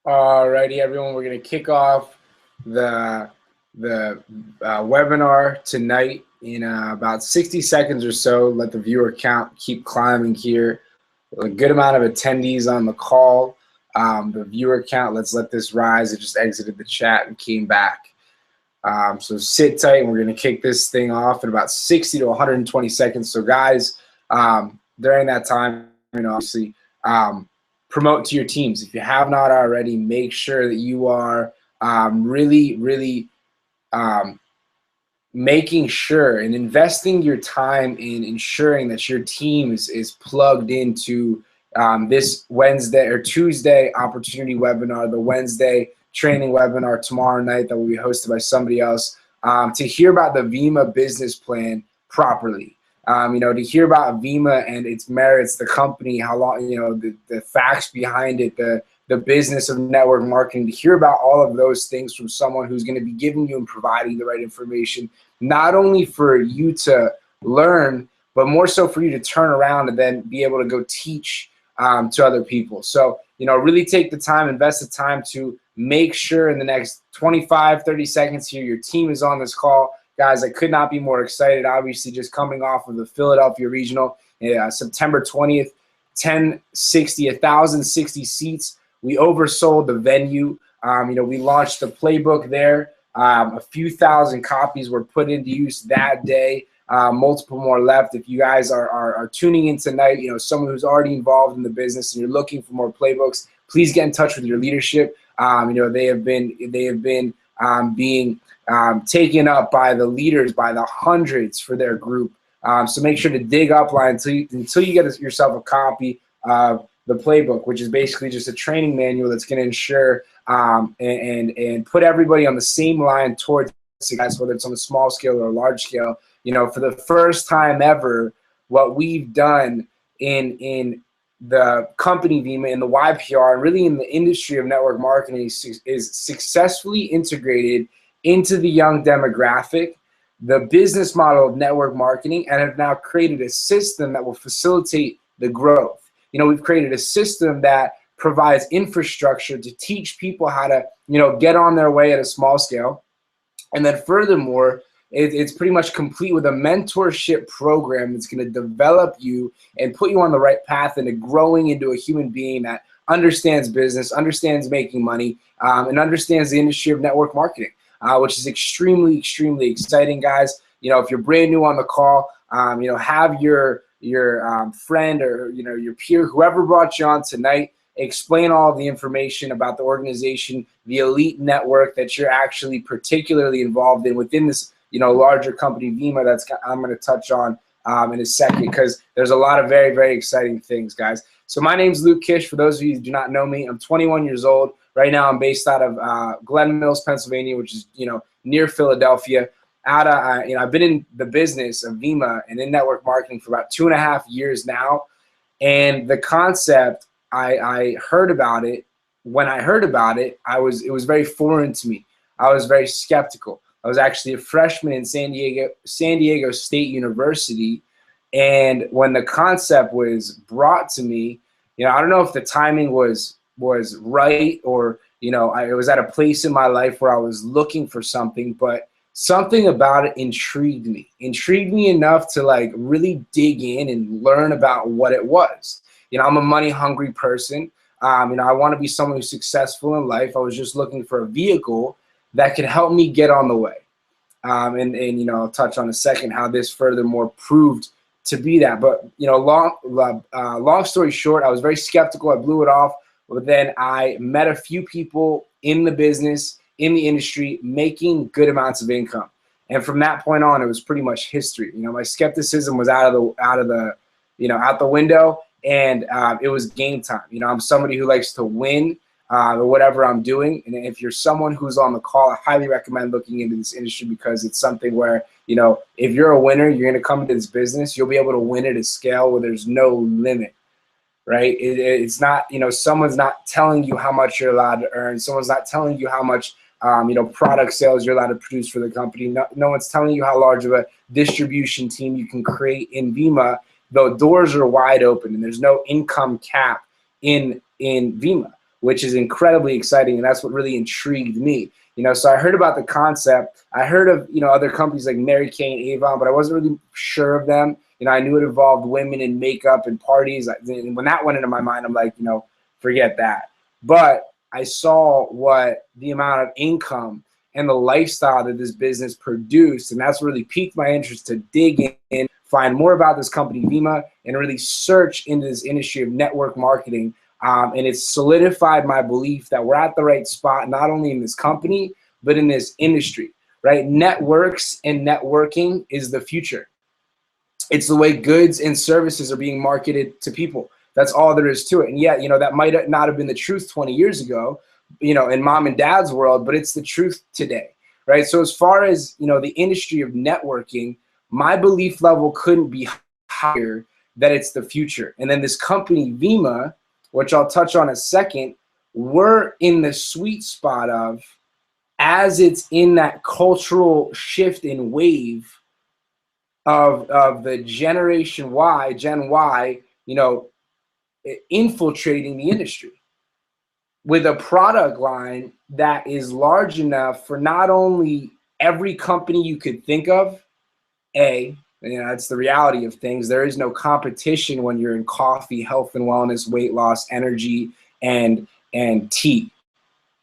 Alrighty, everyone, we're going to kick off the webinar tonight in about 60 seconds or so. Let the viewer count keep climbing here. A good amount of attendees on the call. The viewer count, let's let this rise. It just exited the chat and came back. So sit tight, and we're going to kick this thing off in about 60 to 120 seconds. So guys, during that time, obviously, promote to your teams. If you have not already, make sure that you are really making sure and investing your time in ensuring that your team is plugged into this Wednesday or Tuesday opportunity webinar, the Wednesday training webinar tomorrow night that will be hosted by somebody else, to hear about the Vemma business plan properly. To hear about Vemma and its merits, the company, how long, the facts behind it, the business of network marketing, to hear about all of those things from someone who's going to be giving you and providing the right information, not only for you to learn, but more so for you to turn around and then be able to go teach to other people. So, really take the time, invest the time to make sure in the next 25, 30 seconds here, your team is on this call. Guys, I could not be more excited. Obviously, just coming off of the Philadelphia Regional, September 20th, 1,060 seats. We oversold the venue. We launched the playbook there. A few thousand copies were put into use that day. Multiple more left. If you guys are tuning in tonight, someone who's already involved in the business and you're looking for more playbooks, please get in touch with your leadership. They have been being taken up by the leaders by the hundreds for their group. So make sure to dig upline until you get yourself a copy of the playbook, which is basically just a training manual that's going to ensure and put everybody on the same line towards success, whether it's on a small scale or a large scale. For the first time ever, what we've done in the company Vemma, in the YPR, and really in the industry of network marketing is successfully integrated into the young demographic, the business model of network marketing, and have now created a system that will facilitate the growth. We've created a system that provides infrastructure to teach people how to, get on their way at a small scale. And then furthermore, it's pretty much complete with a mentorship program that's going to develop you and put you on the right path into growing into a human being that understands business, understands making money, and understands the industry of network marketing, which is extremely exciting, guys. If you're brand new on the call, have your friend or your peer, whoever brought you on tonight, explain all of the information about the organization, the elite network that you're actually particularly involved in within this larger company Vemma. I'm going to touch on in a second, because there's a lot of very exciting things, guys. So my name's Luke Kish. For those of you who do not know me, I'm 21 years old. Right now I'm based out of Glen Mills, Pennsylvania, which is near Philadelphia. I've been in the business of Vemma and in network marketing for about 2.5 years now. And the concept, I heard about it. When I heard about it, it was very foreign to me. I was very skeptical. I was actually a freshman in San Diego State University, and when the concept was brought to me, I don't know if the timing was right, or I was at a place in my life where I was looking for something, but something about it intrigued me enough to really dig in and learn about what it was. I'm a money hungry person. I want to be someone who's successful in life. I was just looking for a vehicle that could help me get on the way. And I'll touch on a second how this furthermore proved to be that. But long story short, I was very skeptical. I blew it off. But then I met a few people in the business, in the industry, making good amounts of income. And from that point on, it was pretty much history. My skepticism was out the window, and it was game time. I'm somebody who likes to win. Or whatever I'm doing. And if you're someone who's on the call, I highly recommend looking into this industry, because it's something where, if you're a winner, you're going to come into this business, you'll be able to win at a scale where there's no limit, right? It's not, someone's not telling you how much you're allowed to earn. Someone's not telling you how much, product sales you're allowed to produce for the company. No one's telling you how large of a distribution team you can create in Vemma. The doors are wide open, and there's no income cap in Vemma. which is incredibly exciting, and that's what really intrigued me. So I heard about the concept. I heard of, other companies like Mary Kay and Avon, but I wasn't really sure of them. I knew it involved women in makeup and parties. And when that went into my mind, I'm like, forget that. But I saw what the amount of income and the lifestyle that this business produced, and that's really piqued my interest to dig in, find more about this company, Vemma, and really search into this industry of network marketing. And it's solidified my belief that we're at the right spot, not only in this company, but in this industry, right? Networks and networking is the future. It's the way goods and services are being marketed to people. That's all there is to it. And yet, that might not have been the truth 20 years ago, in mom and dad's world, but it's the truth today, right? So as far as, the industry of networking, my belief level couldn't be higher that it's the future. And then this company, Vemma, which I'll touch on in a second, we're in the sweet spot of, as it's in that cultural shift and wave of the Generation Y, Gen Y, infiltrating the industry with a product line that is large enough for not only every company you could think of. That's the reality of things. There is no competition when you're in coffee, health and wellness, weight loss, energy, and tea.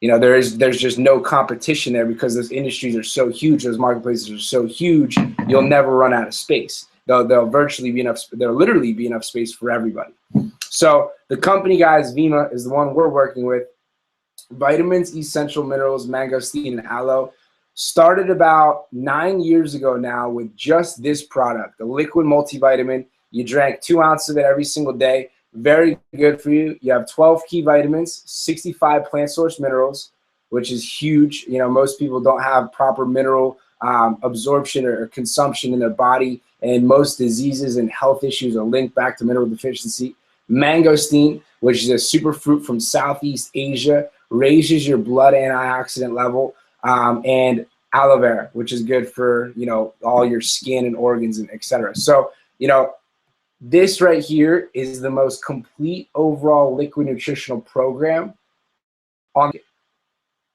There's just no competition there because those industries are so huge. Those marketplaces are so huge. You'll never run out of space. There'll virtually be enough. There'll literally be enough space for everybody. So the company, guys, Vemma, is the one we're working with. Vitamins, essential minerals, mangosteen, and aloe. Started about 9 years ago now with just this product, the liquid multivitamin. You drank 2 ounces of it every single day. Very good for you. You have 12 key vitamins, 65 plant source minerals, which is huge. Most people don't have proper mineral absorption or consumption in their body, and most diseases and health issues are linked back to mineral deficiency. Mangosteen, which is a superfruit from Southeast Asia, raises your blood antioxidant level, and aloe vera, which is good for, all your skin and organs and etc. So, this right here is the most complete overall liquid nutritional program on,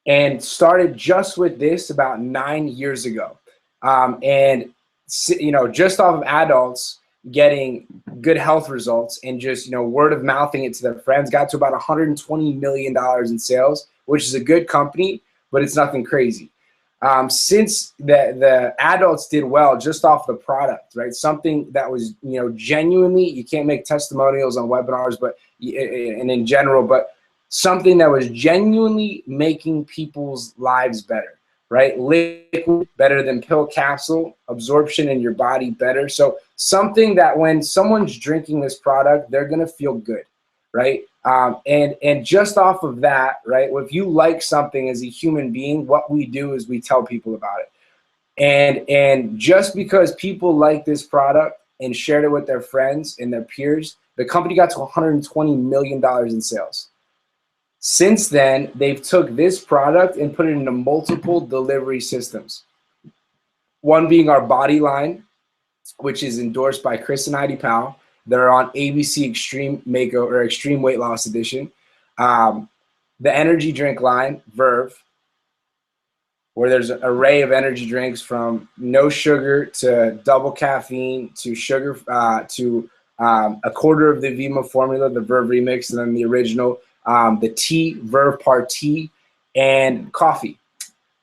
and started just with this about 9 years ago. And, just off of adults getting good health results and just, word of mouthing it to their friends, got to about $120 million in sales, which is a good company, but it's nothing crazy. Since the adults did well just off the product, right? Something that was, genuinely, you can't make testimonials on webinars, but and in general, but something that was genuinely making people's lives better, right? Liquid better than pill capsule, absorption in your body better. So something that when someone's drinking this product, they're gonna feel good, right? And just off of that, right, if you like something as a human being, what we do is we tell people about it. And just because people like this product and shared it with their friends and their peers, the company got to $120 million in sales. Since then, they've took this product and put it into multiple delivery systems. One being our body line, which is endorsed by Chris and Heidi Powell. They're on ABC Extreme Makeover or Extreme Weight Loss Edition. The energy drink line, Verve, where there's an array of energy drinks from no sugar to double caffeine to sugar to a quarter of the Vemma formula, the Verve Remix, and then the original, the tea, Verve Party, and coffee,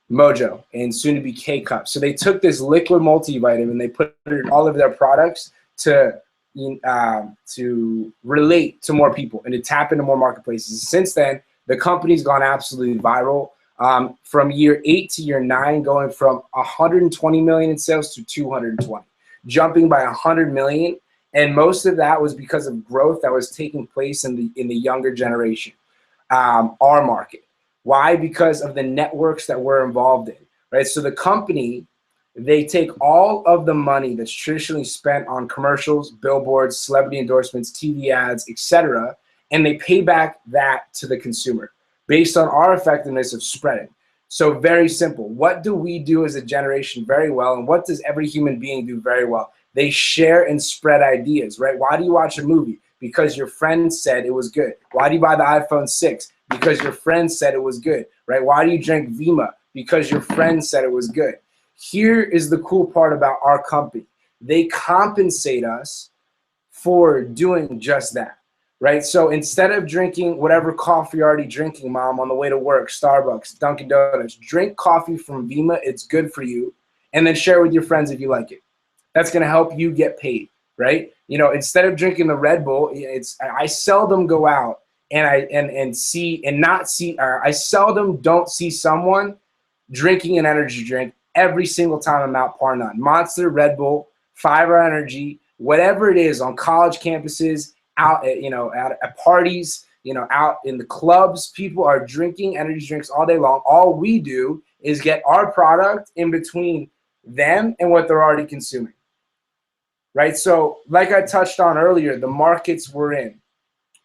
Mojo, and soon to be K-Cup. So they took this liquid multivitamin, they put it in all of their products to relate to more people and to tap into more marketplaces. Since then, the company's gone absolutely viral. From year 8 to year 9, going from 120 million in sales to 220, jumping by 100 million. And most of that was because of growth that was taking place in the younger generation, our market. Why? Because of the networks that we're involved in, right? So the company, they take all of the money that's traditionally spent on commercials, billboards, celebrity endorsements, TV ads, etc., and they pay back that to the consumer based on our effectiveness of spreading. So very simple. What do we do as a generation very well, and what does every human being do very well? They share and spread ideas, right? Why do you watch a movie? Because your friend said it was good. Why do you buy the iPhone 6? Because your friend said it was good, right? Why do you drink Vemma? Because your friend said it was good. Here is the cool part about our company. They compensate us for doing just that, right? So instead of drinking whatever coffee you're already drinking, mom, on the way to work, Starbucks, Dunkin' Donuts, drink coffee from Vemma. It's good for you. And then share with your friends if you like it. That's going to help you get paid, right? You know, instead of drinking the Red Bull, I seldom go out and I seldom don't see someone drinking an energy drink every single time I'm out partying on Monster, Red Bull, Fiber Energy, whatever it is, on college campuses, out at, at parties, out in the clubs. People are drinking energy drinks all day long. All we do is get our product in between them and what they're already consuming, right? So like I touched on earlier, the markets we're in,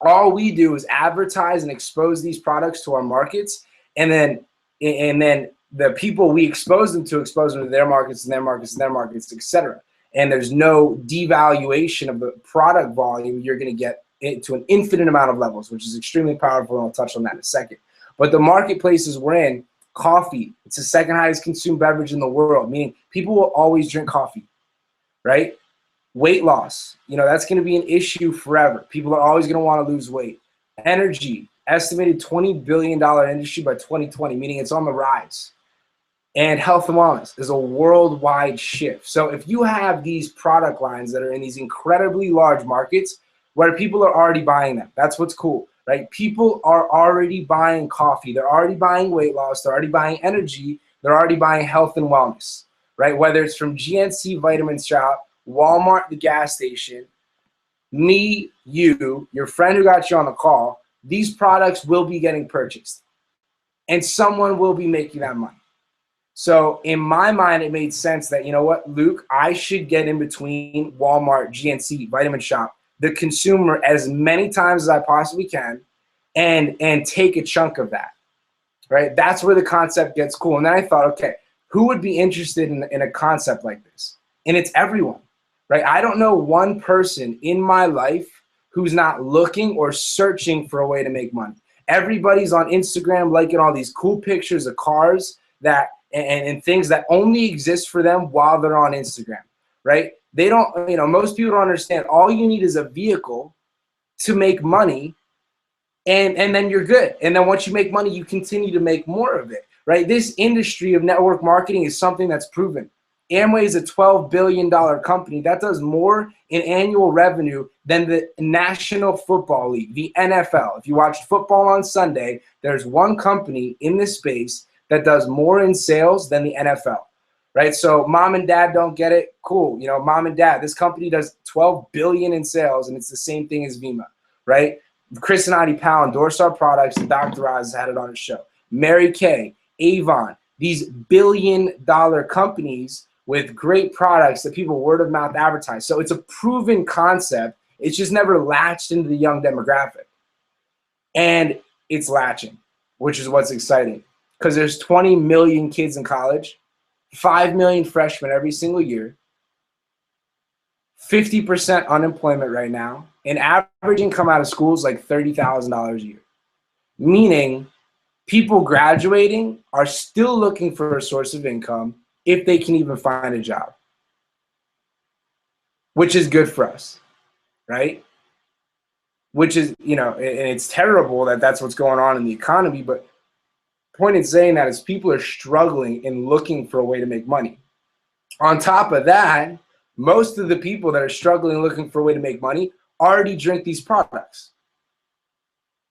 all we do is advertise and expose these products to our markets, and then the people we expose them to their markets and their markets and their markets, etc. And there's no devaluation of the product volume. You're going to get to an infinite amount of levels, which is extremely powerful, and I'll touch on that in a second. But the marketplaces we're in, coffee, it's the second highest consumed beverage in the world, meaning people will always drink coffee, right? Weight loss, that's going to be an issue forever. People are always going to want to lose weight. Energy, estimated $20 billion industry by 2020, meaning it's on the rise. And health and wellness is a worldwide shift. So if you have these product lines that are in these incredibly large markets where people are already buying them, that's what's cool, right? People are already buying coffee. They're already buying weight loss. They're already buying energy. They're already buying health and wellness, right? Whether it's from GNC Vitamin Shop, Walmart, the gas station, me, you, your friend who got you on the call, these products will be getting purchased and someone will be making that money. So in my mind, it made sense that, you know what, Luke, I should get in between Walmart, GNC, Vitamin Shop, the consumer as many times as I possibly can and take a chunk of that, right? That's where the concept gets cool. And then I thought, okay, who would be interested in a concept like this? And it's everyone. Right? I don't know one person in my life who's not looking or searching for a way to make money. Everybody's on Instagram liking all these cool pictures of cars that and things that only exist for them while they're on Instagram, right? They don't, most people don't understand. All you need is a vehicle to make money, and then you're good. And then once you make money, you continue to make more of it, right? This industry of network marketing is something that's proven. Amway is a $12 billion company that does more in annual revenue than the National Football League, the NFL. If you watch football on Sunday, there's one company in this space that does more in sales than the NFL, right? So mom and dad don't get it, cool. Mom and dad, this company does $12 billion in sales, and it's the same thing as Vemma, right? Chris and Adi Powell endorse our products, and Dr. Oz had it on his show. Mary Kay, Avon, these billion-dollar companies with great products that people word of mouth advertise. So it's a proven concept. It's just never latched into the young demographic. And it's latching, which is what's exciting. Because there's 20 million kids in college, 5 million freshmen every single year, 50% unemployment right now, and average income out of school is like $30,000 a year. Meaning people graduating are still looking for a source of income if they can even find a job, which is good for us, right? Which is, and it's terrible that that's what's going on in the economy, but the point in saying that is people are struggling and looking for a way to make money. On top of that, most of the people that are struggling and looking for a way to make money already drink these products,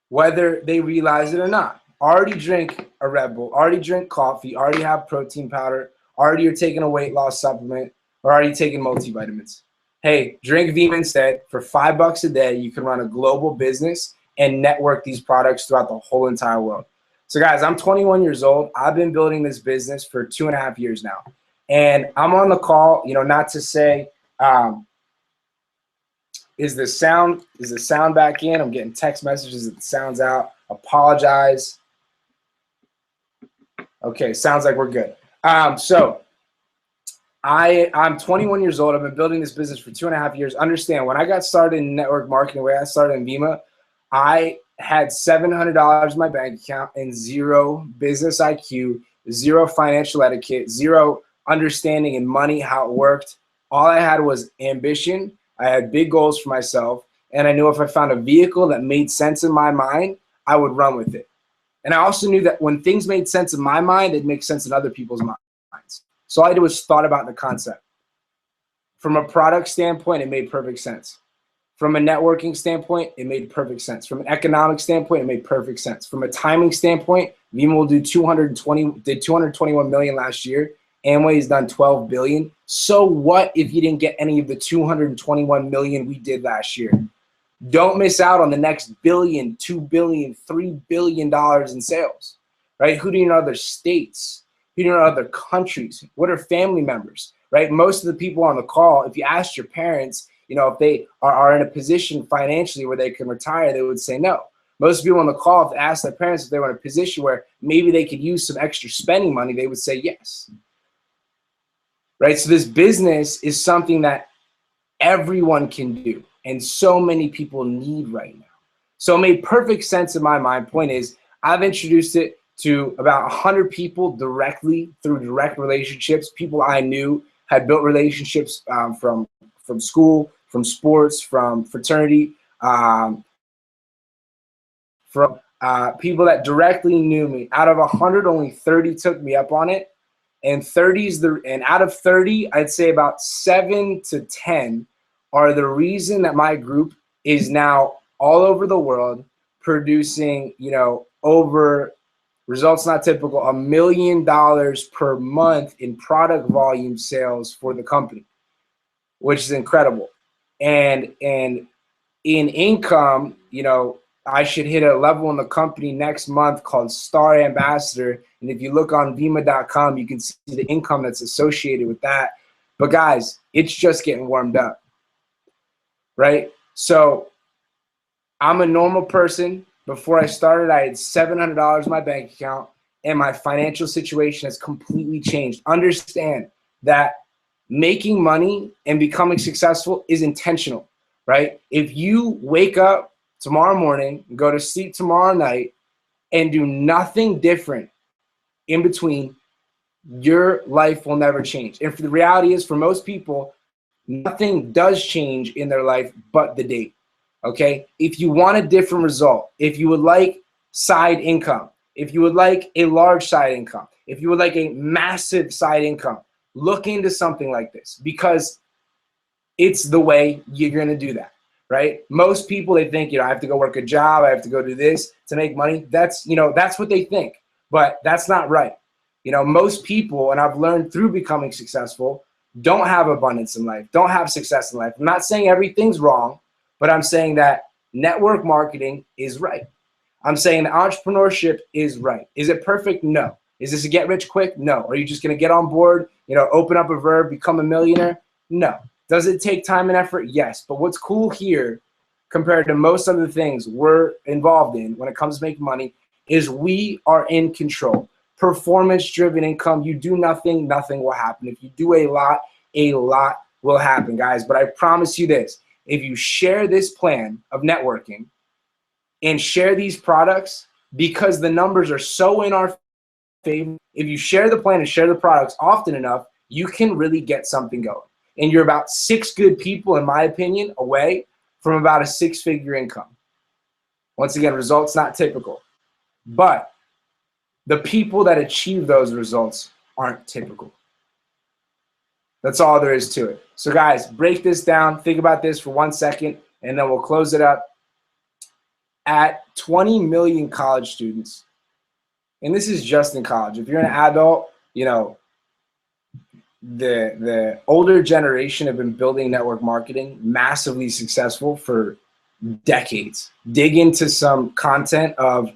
whether they realize it or not. Already drink a Red Bull, already drink coffee, already have protein powder, already you're taking a weight loss supplement, or already taking multivitamins. Hey, drink Vemma instead. For $5 a day, you can run a global business and network these products throughout the whole entire world. So guys, I'm 21 years old. I've been building this business for 2.5 years now. And I'm on the call, not to say, is the sound back in? I'm getting text messages that the sound's out. Apologize. Okay, sounds like we're good. So I'm 21 years old. I've been building this business for 2.5 years. Understand, when I got started in network marketing, the way I started in Vemma, I had $700 in my bank account and zero business IQ, zero financial etiquette, zero understanding in money, how it worked. All I had was ambition. I had big goals for myself. And I knew if I found a vehicle that made sense in my mind, I would run with it. And I also knew that when things made sense in my mind, it'd make sense in other people's minds. So all I did was thought about the concept. From a product standpoint, it made perfect sense. From a networking standpoint, it made perfect sense. From an economic standpoint, it made perfect sense. From a timing standpoint, Vemma will do 221 million last year. Amway's done 12 billion. So what if you didn't get any of the 221 million we did last year? Don't miss out on the next billion, 2 billion, $3 billion in sales, right? Who do you know other states? Who do you know other countries? What are family members, right? Most of the people on the call, if you asked your parents, you know, if they are in a position financially where they can retire, they would say no. Most people on the call, if they asked their parents if they were in a position where maybe they could use some extra spending money, they would say yes. Right? So this business is something that everyone can do and so many people need right now. So it made perfect sense in my mind. Point is, I've introduced it to about 100 people directly through direct relationships. People I knew had built relationships from school, from sports, from fraternity, from people that directly knew me. Out of 100, only 30 took me up on it. And out of 30, I'd say about 7 to 10 are the reason that my group is now all over the world producing, you know, over, results not typical, $1 million per month in product volume sales for the company, which is incredible. And in income, you know, I should hit a level in the company next month called Star Ambassador. And if you look on Vemma.com, you can see the income that's associated with that. But guys, it's just getting warmed up, right? So I'm a normal person. Before I started, I had $700 in my bank account, and my financial situation has completely changed. Understand that making money and becoming successful is intentional, right? If you wake up tomorrow morning, go to sleep tomorrow night, and do nothing different in between, your life will never change. And for the reality is, for most people, nothing does change in their life but the date. Okay? If you want a different result, if you would like side income, if you would like a large side income, if you would like a massive side income, look into something like this, because it's the way you're going to do that, right? Most people, they think, you know, I have to go work a job, I have to go do this to make money. That's, you know, that's what they think, but that's not right. You know, most people, and I've learned through becoming successful, don't have abundance in life, don't have success in life. I'm not saying everything's wrong, but I'm saying that network marketing is right. I'm saying that entrepreneurship is right. Is it perfect? No. Is this a get rich quick? No. Are you just going to get on board, you know, open up a Verb, become a millionaire? No. Does it take time and effort? Yes. But what's cool here compared to most other things we're involved in when it comes to making money is we are in control. Performance-driven income. You do nothing, nothing will happen. If you do a lot will happen, guys. But I promise you this, if you share this plan of networking and share these products, because the numbers are so in our favor, if you share the plan and share the products often enough, you can really get something going. And you're about 6 good people, in my opinion, away from about a 6-figure income. Once again, results not typical. But the people that achieve those results aren't typical. That's all there is to it. So guys, break this down. Think about this for 1 second, and then we'll close it up. At 20 million college students, and this is just in college. If you're an adult, you know, the older generation have been building network marketing, massively successful for decades. Dig into some content of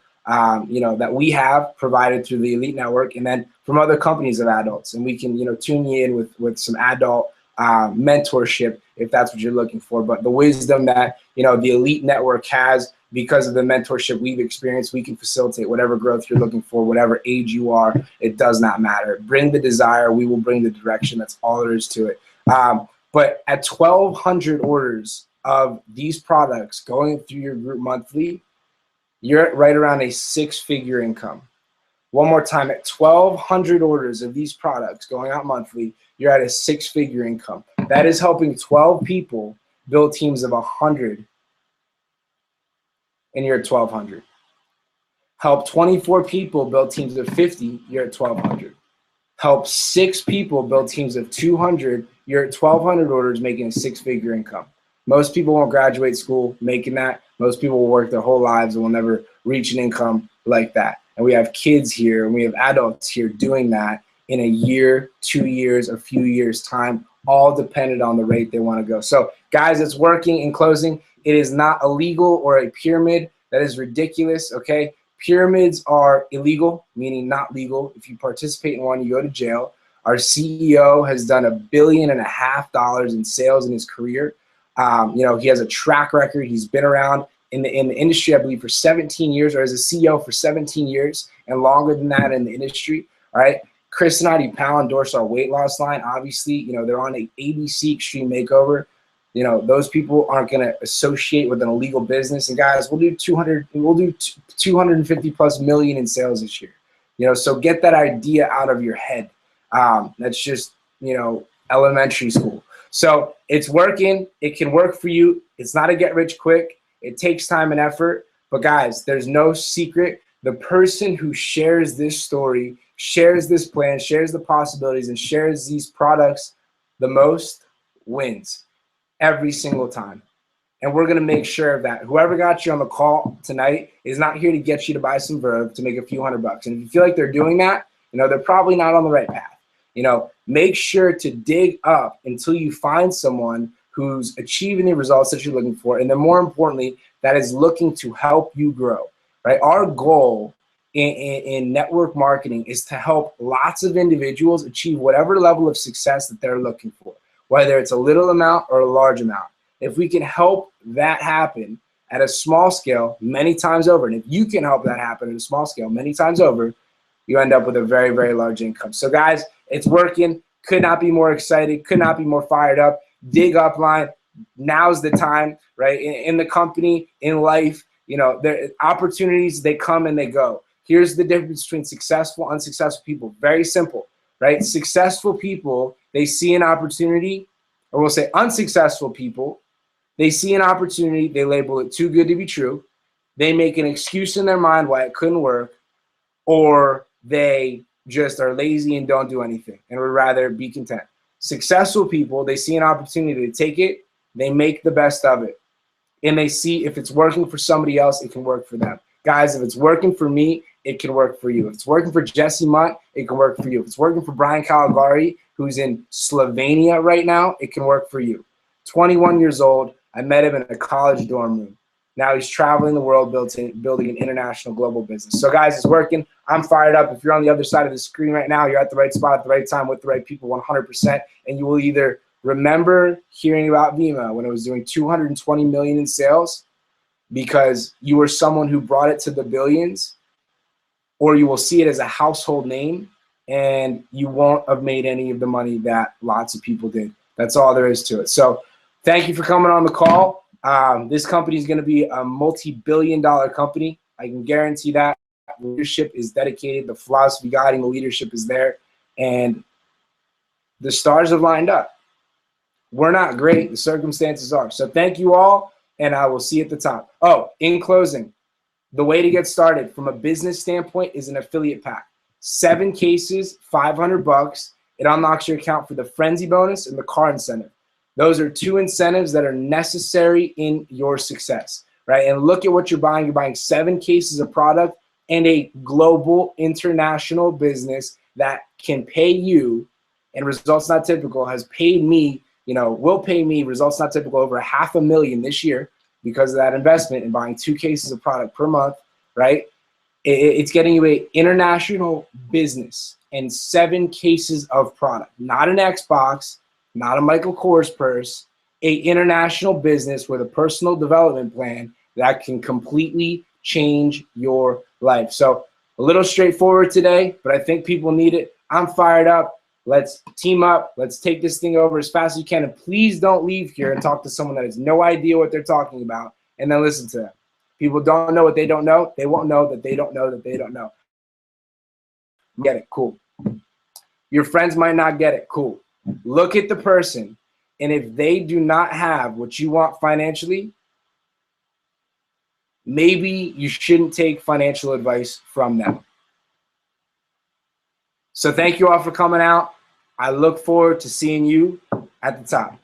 you know, that we have provided through the Elite Network, and then from other companies of adults, and we can, you know, tune you in with some adult mentorship if that's what you're looking for. But the wisdom that, you know, the Elite Network has, because of the mentorship we've experienced, we can facilitate whatever growth you're looking for, whatever age you are. It does not matter. Bring the desire, we will bring the direction. That's all there is to it. But at 1,200 orders of these products going through your group monthly, you're at right around a 6-figure income. One more time, at 1,200 orders of these products going out monthly, you're at a 6-figure income. That is helping 12 people build teams of 100, and you're at 1,200. Help 24 people build teams of 50, you're at 1,200. Help 6 people build teams of 200, you're at 1,200 orders, making a 6-figure income. Most people won't graduate school making that. Most people will work their whole lives and will never reach an income like that. And we have kids here and we have adults here doing that in a year, 2 years, a few years time, all dependent on the rate they want to go. So guys, it's working. In closing, it is not illegal or a pyramid. That is ridiculous, okay? Pyramids are illegal, meaning not legal. If you participate in one, you go to jail. Our CEO has done $1.5 billion in sales in his career. You know, he has a track record. He's been around in the industry, I believe, for 17 years, or as a CEO for 17 years and longer than that in the industry. All right. Chris and I do Pal endorse our weight loss line. Obviously, you know, they're on a ABC Extreme Makeover. You know, those people aren't going to associate with an illegal business. And guys, we'll do 250 plus million in sales this year. You know, so get that idea out of your head. That's just, you know, elementary school. So it's working. It can work for you. It's not a get rich quick. It takes time and effort. But guys, there's no secret. The person who shares this story, shares this plan, shares the possibilities, and shares these products the most wins every single time. And we're going to make sure of that. Whoever got you on the call tonight is not here to get you to buy some Verb to make a few $100. And if you feel like they're doing that, you know, they're probably not on the right path. You know, make sure to dig up until you find someone who's achieving the results that you're looking for. And then more importantly, that is looking to help you grow, right? Our goal in network marketing is to help lots of individuals achieve whatever level of success that they're looking for, whether it's a little amount or a large amount. If we can help that happen at a small scale many times over, and if you can help that happen at a small scale many times over, you end up with a very, very large income. So guys, it's working. Could not be more excited. Could not be more fired up. Dig upline. Now's the time, right? In the company, in life, you know, there opportunities, they come and they go. Here's the difference between successful, unsuccessful people. Very simple, right? Successful people, they see an opportunity, or we'll say unsuccessful people, they see an opportunity, they label it too good to be true. They make an excuse in their mind why it couldn't work, or they just are lazy and don't do anything and would rather be content. Successful people, they see an opportunity to take it, they make the best of it. And they see if it's working for somebody else, it can work for them. Guys, if it's working for me, it can work for you. If it's working for Jesse Munt, it can work for you. If it's working for Brian Caligari, who's in Slovenia right now, it can work for you. 21 years old, I met him in a college dorm room. Now he's traveling the world building an international global business. So guys, it's working. I'm fired up. If you're on the other side of the screen right now, you're at the right spot at the right time with the right people 100%. And you will either remember hearing about Vemma when it was doing 220 million in sales because you were someone who brought it to the billions, or you will see it as a household name and you won't have made any of the money that lots of people did. That's all there is to it. So thank you for coming on the call. This company is going to be a multi-billion-dollar company. I can guarantee that. Leadership is dedicated. The philosophy guiding the leadership is there. And the stars have lined up. We're not great. The circumstances are. So thank you all, and I will see you at the top. Oh, in closing, the way to get started from a business standpoint is an affiliate pack. 7 cases, $500. It unlocks your account for the frenzy bonus and the car incentive. Those are 2 incentives that are necessary in your success, right? And look at what you're buying. You're buying 7 cases of product and a global international business that can pay you, and Results Not Typical has paid me, you know, will pay me, Results Not Typical, over $500,000 this year because of that investment in buying 2 cases of product per month, right? It's getting you an international business and 7 cases of product, not an Xbox, not a Michael Kors purse, a international business with a personal development plan that can completely change your life. So a little straightforward today, but I think people need it. I'm fired up. Let's team up. Let's take this thing over as fast as you can. And please don't leave here and talk to someone that has no idea what they're talking about and then listen to them. People don't know what they don't know. They won't know that they don't know that they don't know. Get it? Cool. Your friends might not get it. Cool. Look at the person, and if they do not have what you want financially, maybe you shouldn't take financial advice from them. So thank you all for coming out. I look forward to seeing you at the top.